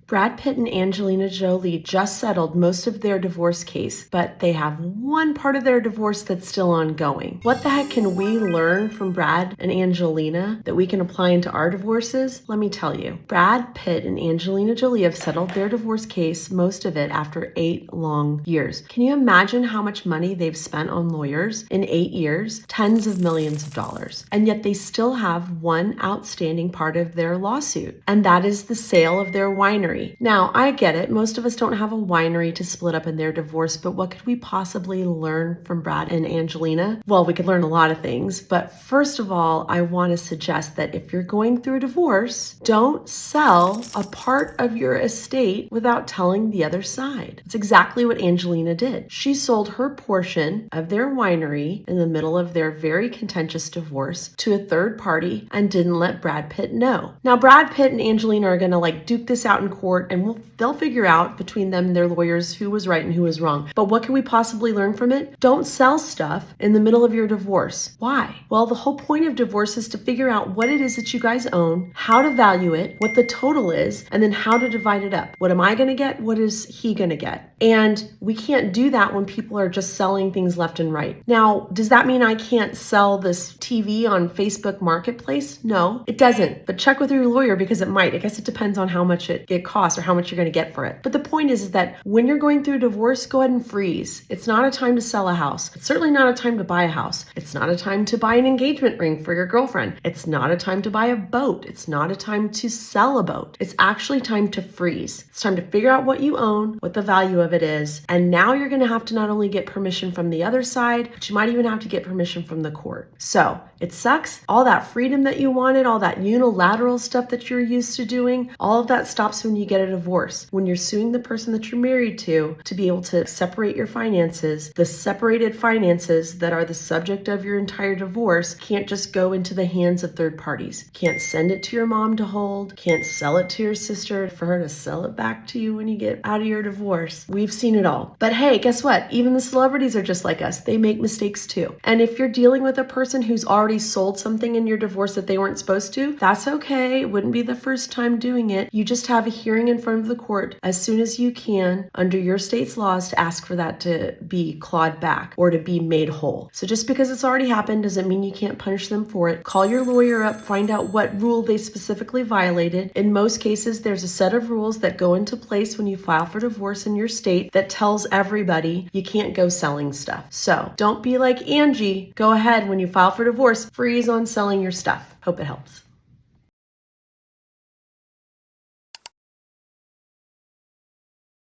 Brad Pitt and Angelina Jolie just settled most of their divorce case, but they have one part of their divorce that's still ongoing. What the heck can we learn from Brad and Angelina that we can apply into our divorces? Let me tell you. Brad Pitt and Angelina Jolie have settled their divorce case, most of it after 8 long years. Can you imagine how much money they've spent on lawyers in 8 years? Tens of millions of dollars. And yet they still have one outstanding part of their lawsuit, and that is the sale of their winery. Now, I get it. Most of us don't have a winery to split up in their divorce, but what could we possibly learn from Brad and Angelina? Well, we could learn a lot of things, but first of all, I want to suggest that if you're going through a divorce, don't sell a part of your estate without telling the other side. It's exactly what Angelina did. She sold her portion of their winery in the middle of their very contentious divorce to a third party and didn't let Brad Pitt know. Now, Brad Pitt and Angelina are going to duke this out in court, and they'll figure out between them and their lawyers who was right and who was wrong. But what can we possibly learn from it? Don't sell stuff in the middle of your divorce. Why? Well, the whole point of divorce is to figure out what it is that you guys own, how to value it, what the total is, and then how to divide it up. What am I going to get? What is he going to get? And we can't do that when people are just selling things left and right. Now, does that mean I can't sell this TV on Facebook Marketplace? No, it doesn't. But check with your lawyer because it might. I guess it depends on how much it costs or how much you're going to get for it. But the point is that when you're going through a divorce, go ahead and freeze. It's not a time to sell a house. It's certainly not a time to buy a house. It's not a time to buy an engagement ring for your girlfriend. It's not a time to buy a boat. It's not a time to sell a boat. It's actually time to freeze. It's time to figure out what you own, what the value of it is. And now you're going to have to not only get permission from the other side, but you might even have to get permission from the court. So it sucks. All that freedom that you wanted, all that unilateral stuff that you're used to doing, all of that stops when you get a divorce. When you're suing the person that you're married to be able to separate your finances, the separated finances that are the subject of your entire divorce can't just go into the hands of third parties. Can't send it to your mom to hold, can't sell it to your sister for her to sell it back to you when you get out of your divorce. We've seen it all. But hey, guess what? Even the celebrities are just like us. They make mistakes too. And if you're dealing with a person who's already sold something in your divorce that they weren't supposed to, that's okay. It wouldn't be the first time doing it. You just have a hearing in front of the court as soon as you can under your state's laws to ask for that to be clawed back or to be made whole. So just because it's already happened doesn't mean you can't punish them for it. Call your lawyer up, find out what rule they specifically violated. In most cases, there's a set of rules that go into place when you file for divorce in your state that tells everybody you can't go selling stuff. So don't be like Angie. Go ahead when you file for divorce, freeze on selling your stuff. Hope it helps.